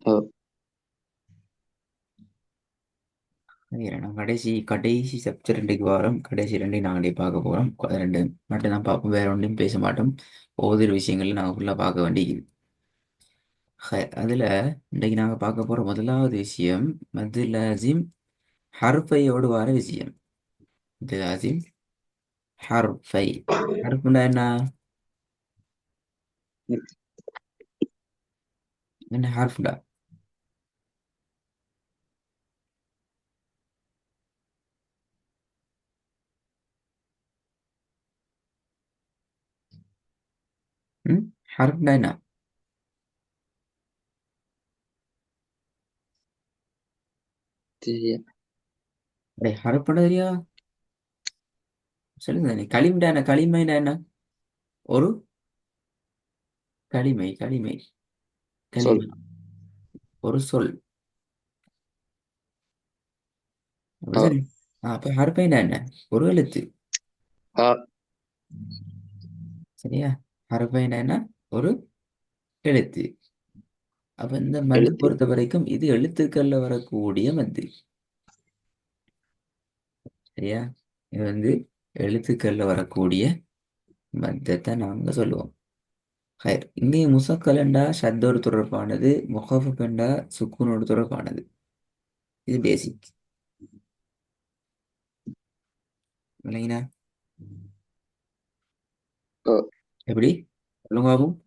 ஓ. நான் கடைசி கடைசி சப்ஜெக்ட் ரெண்டுக்கு வரோம். கடைசி ரெண்டையும் நாங்களே பார்க்க போகிறோம். ரெண்டு மட்டும் தான் பார்ப்போம், வேற ஒன்றையும் பேச மாட்டோம். ஒவ்வொரு விஷயங்களும் நாங்கள் ஃபுல்லாக பார்க்க வேண்டியது. அதில் இன்றைக்கு நாங்கள் பார்க்க போகிற முதலாவது விஷயம் மது லாசிம் ஹர்ஃபையோடு வர விஷயம். மது லாசிம் ஹர்ஃபை. ஹர்ஃப்னா என்ன? என்ன ஹர்ஃப்டா? ம், ஹர்ஃப்னா என்ன? தெரிய- அடே ஹர்ஃப்னா தெரியா? சொல்லுங்க தானே. களிம்டா என்ன? களிமைனா என்ன? ஒரு களிமை. களிமை. சொல். களிமை ஒரு சொல். ஓ. அப்படிதானே? அப்ப ஹர்ஃபைனா என்ன? ஒரு எழுத்து. ஆ. சரியா? ஹர்ஃபைனா என்ன? ஒரு எழுத்து. அப்ப இந்த மத்து எழுத்து. பொறுத்த வரைக்கும் இது எழுத்துக்கள்ல வரக்கூடிய மத்து. சரியா? இது எழுத்துக்கள்ல வரக்கூடிய மத்தத்தை நாங்க சொல்லுவோம். ஹைர். இங்கே முசக்கலண்டா ஷத்தோடு தொடர்பானது, முகஃபண்டா சுக்குனோடு தொடர்பானது. இது பேசிக். இல்லைங்களா? ஓ. எப்படி சொல்லுங்க பாபு.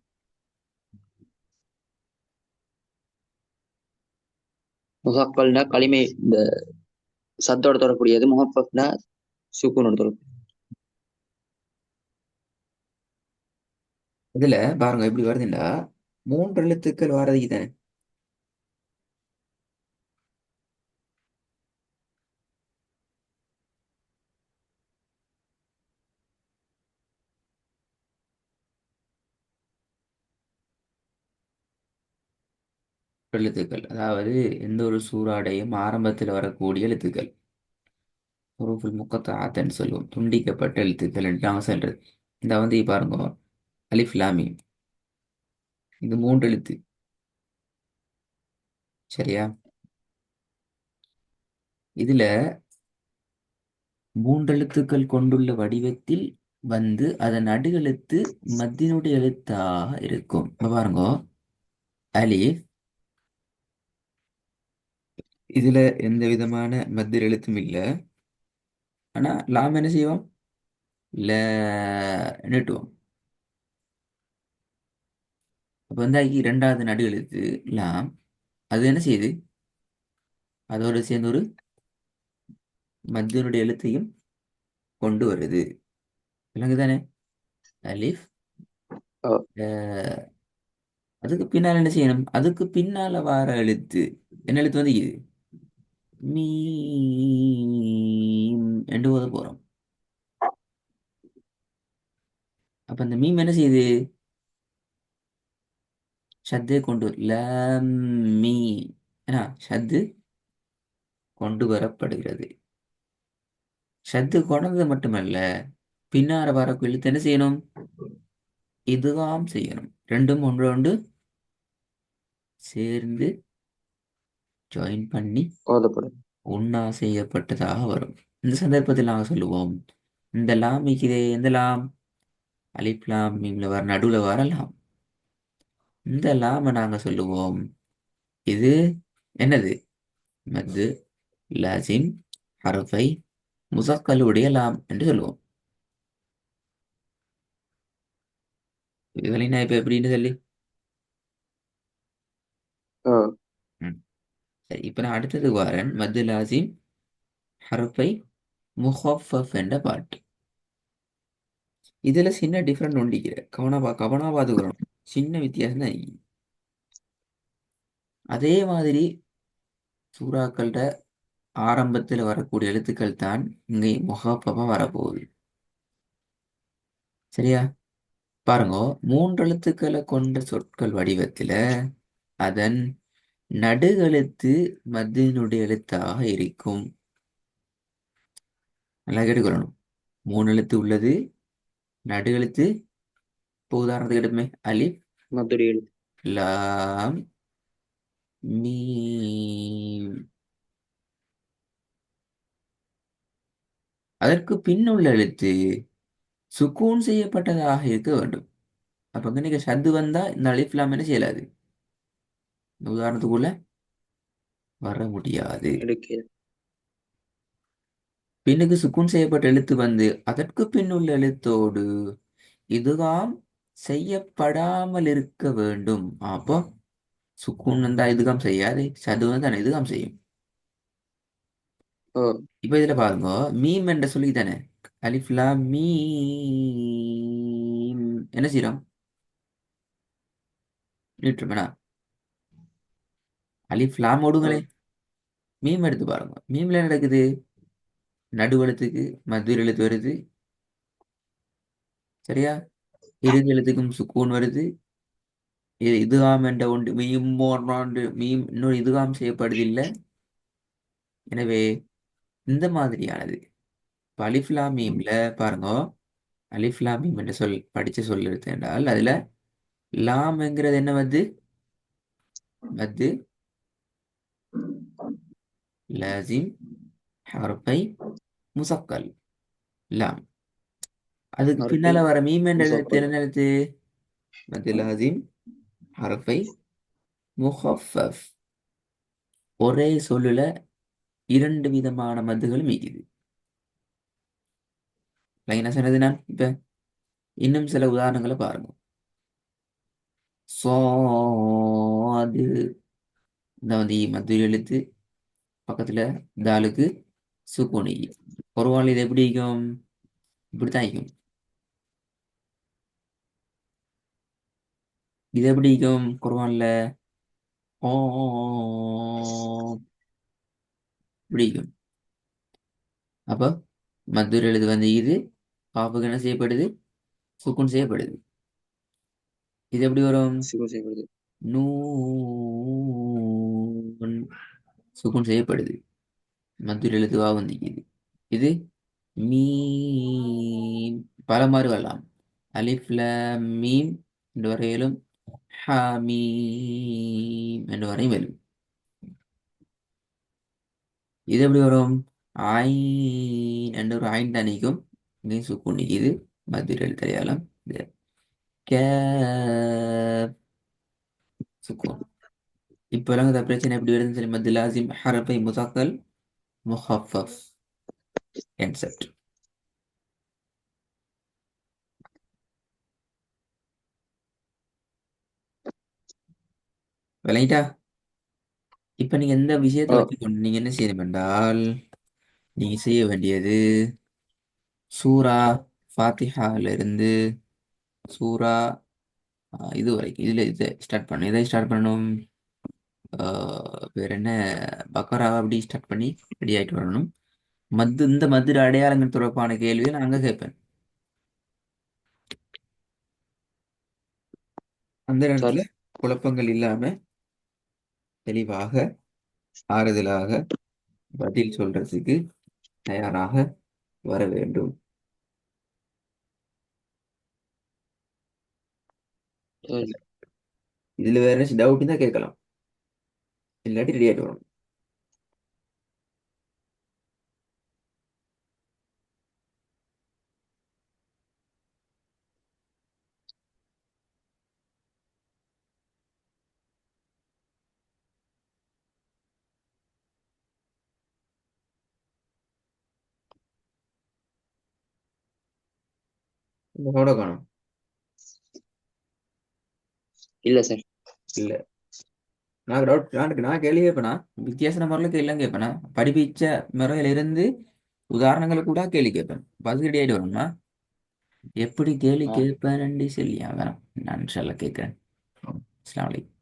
முசாக்கல்னா களிமை இந்த சத்தோட தொடரக்கூடியது. முகப்பப்னா சுக்குனோட தொடர்பு. இதுல பாருங்க எப்படி வருதுண்டா, மூன்று எழுத்துக்கள் வாரதுக்கு தானே. எழுத்துக்கள் அதாவது எந்த ஒரு சூறாடையும் ஆரம்பத்தில் வரக்கூடிய எழுத்துக்கள் ஹுரூஃபுல் முக்கத்தாத்தன்னு சொல்லுவோம். துண்டிக்கப்பட்ட எழுத்துக்கள் என்று நாங்கள் சொல்றது. இந்த பாருங்க, அலிஃப் லாம் மீம். இது மூன்று எழுத்து. சரியா? இதுல மூன்று எழுத்துக்கள் கொண்டுள்ள வடிவத்தில் அதன் நடுவெழுத்து மத்தினுடைய எழுத்தாக இருக்கும். இப்ப பாருங்க, அலிஃப். இதுல எந்த விதமான மத்திய எழுத்தும் இல்லை. ஆனா லாம் என்ன செய்வோம்? ல நீட்டுவோம். அப்ப இரண்டாவது நடு எழுத்து லாம். அது என்ன செய்யுது? அதோடு சேர்ந்து ஒரு மத்தியனுடைய எழுத்தையும் கொண்டு வருது. விளங்குதானே? அலிஃப். ஓ. அஹ், அதுக்கு பின்னால் என்ன செய்யணும்? அதுக்கு பின்னால வார எழுத்து என்ன எழுத்து இது? மீம் என்று ஓத போறோம். அப்ப இந்த மீம் என்ன செய்யுது? ஷத்தை கொண்டு லம் மீ ஏன்னா ஷத்து கொண்டு வரப்படுகிறது. ஷத்து கொண்டது மட்டுமல்ல, பின்னால வரக்கு எழுத்து என்ன செய்யணும்? இதுவாம் செய்யணும். ரெண்டும் ஒன்றோடு சேர்ந்து ஜாயின் பண்ணி ஓதப்படும். ஒன்னா செய்யப்பட்டதாக வரும். இந்த சந்தர்ப்பத்தில் நாங்கள் சொல்லுவோம், இந்த லாம் இதே எந்த லாம்? அலிஃப் லாம் மீம்ல வர நடுவுல வரலாம். இந்த லாம நாங்க சொல்லுவோம், இது என்னது? மத்து லாசிம் ஹரஃபை முசக்கலுடைய லாம் என்று சொல்லுவோம். இதுகளை நான் இப்ப எப்படின்னு சொல்லி. ஓ. ம். சரி, இப்ப நான் அடுத்தது வரேன். மத்து லாசிம் ஹரஃபை முஹஃபஃப் என்ற பாட்டு. இதுல சின்ன டிஃப்ரெண்ட் ஒண்டிக்கிற கவனா பாத்துக்கிறோம். சின்ன வித்தியாசம் தான் இருக்கு. அதே மாதிரி சூறாக்கள்ட ஆரம்பத்தில் வரக்கூடிய எழுத்துக்கள் தான் இங்கே முகப்பமா வரப்போகுது. சரியா? பாருங்க, மூன்று எழுத்துக்களை கொண்ட சொற்கள் வடிவத்துல அதன் நடுகெழுத்து மத்தியினுடைய எழுத்தாக இருக்கும். நல்லா கேட்டுக்கொள்ளணும். மூணு எழுத்து உள்ளது, நடுகெழுத்து. இப்போ உதாரணத்துக்கு எடுப்போமே, அலிஃப் மதுரை எழுத்து. லாம் மீம். அதற்கு பின்னுள்ள எழுத்து சுக்கூன் செய்யப்பட்டதாக இருக்க வேண்டும். அப்ப வந்து நீங்க ஷத்து வந்தா இந்த அலிஃப் லாம் என்ன செய்யலாது, இந்த உதாரணத்துக்குள்ள வர முடியாது. எடுக்க. பின்னுக்கு சுக்கூன் செய்யப்பட்ட எழுத்து வந்து அதற்கு பின்னுள்ள எழுத்தோடு இதுகாம் செய்யப்படாமல் இருக்க வேண்டும். அப்போ சுக்கூன் வந்தா இதுகாம் செய்யாது, ஷது வந்தா இதுகாம் செய்யும். ஓ. இப்ப இதுல பாருங்க, மீம் என்ற சொல்லி தானே அலிஃப் லாம் மீம் என்ன செய்யறோம், நீட்டுருமேனா அலிஃப் லாம் ஓ. ஓடுங்களே. மீம் எடுத்து பாருங்க, மீம்ல என்ன நடக்குது, நடுவெழுத்துக்கு மத்திய எழுத்து வருது, சரியா, இறுதி எழுத்துக்கும் சுக்கூன் வருது. இது இதுகாம் என்ற ஒன்று மீம் மீம் இன்னொரு இதுகாம் செய்யப்படுது இல்லை. எனவே இந்த மாதிரியானது இப்ப அலிஃப் லாம் மீம்ல பாருங்க, அலிஃப் லாம் மீம் என்ற சொல் படிச்ச சொல் எடுத்து என்றால் அதுல லாம்ங்கிறது என்ன வந்து மத்து லாசிம் ஹர்ஃபை முசக்கல் லாம். அதுக்கு ஹர்ஃபை பின்னால வர மீம் என்ற எழுத்து முசக்கல். என்ன எழுத்து, மத்து லாசிம் ஹர்ஃபை முஹஃபஃப். ஒரே சொல்லுல இரண்டு விதமான மத்துகளும் இருக்குது. என்ன சொன்னது நான் இப்ப இன்னும் சில உதாரணங்களை பாருங்க. அது இந்த வந்து மத்து எழுத்து பக்கத்துல தாலுக்கு சுக்கூனி. குர்ஆன்ல இது எப்படி இருக்கும், இப்படித்தான் இருக்கும். இது எப்படி இருக்கும் குர்ஆன்ல, ஓ இப்படி இருக்கும். அப்போ மத்தூர் எழுது வந்து இது காப்புக்கு என்ன செய்யப்படுது, சுக்குன் செய்யப்படுது. இது எப்படி வரும், சுகம் செய்யப்படுது. நூன் சுக்குன் செய்யப்படுது, மத்தூர் எழுதுவா வந்து இது மீம். பல மாதிரி வரலாம், அலிஃப் லாம் மீம் என்று வரையிலும் ஹாமீம் என்று வரையும் வரும். இது எப்படி வரும், ஐன் என்ற ஒரு ஐன் தனிக்கும் இங்கேயும் சுக்குன் இது மத்தூர் எழுத்து அடையாளம். கேப் சுக்கூன். இப்போ இந்த பிரச்சனை எப்படி வருதுன்னு சொல்லி மத்து லாசிம் ஹரஃபை முசாக்கல் முஹஃபஃப் கான்செப்ட் விளங்கிட்டா. இப்போ நீங்க எந்த விஷயத்தை ஓ. வச்சுக்கொண்டு நீங்க என்ன செய்யணும் என்றால், நீங்க செய்ய வேண்டியது சூரா ஃபாத்திஹால இருந்து சூரா இது வரைக்கும் இதுல இதை ஸ்டார்ட் பண்ணணும். இதை ஸ்டார்ட் பண்ணணும், வேற என்ன, பக்கரா அப்படி ஸ்டார்ட் பண்ணி ரெடி ஆயிட்டு வரணும். இந்த மதுர அடையாளங்கள் தொடர்பான கேள்வியை நான் அங்க கேட்பேன். அந்த சரி. நேரத்துல குழப்பங்கள் இல்லாம தெளிவாக ஆறுதலாக பதில் சொல்றதுக்கு தயாராக வர வேண்டும். சரி. இதுல வேற டவுட் தான் கேட்கலாம், இல்லாட்டி ரெடி ஆயிட்டு வரும். இதோட காணும் இல்ல சார். இல்ல. நான் டவுட் நான் கேள்வி கேட்பேனா, வித்தியாசமான முறையில் கேள்வி கேட்பேனா, படிப்பிச்ச முறையில இருந்து உதாரணங்களை கூட கேள்வி கேட்பேன். பதில் ரெடி ஆயிட்டு வரும்னா எப்படி கேள்வி ஆ. கேட்பேன் சொல்லி வேணாம், நான் சொல்ல கேட்கிறேன். அஸ்ஸலாமு அலைக்கும்.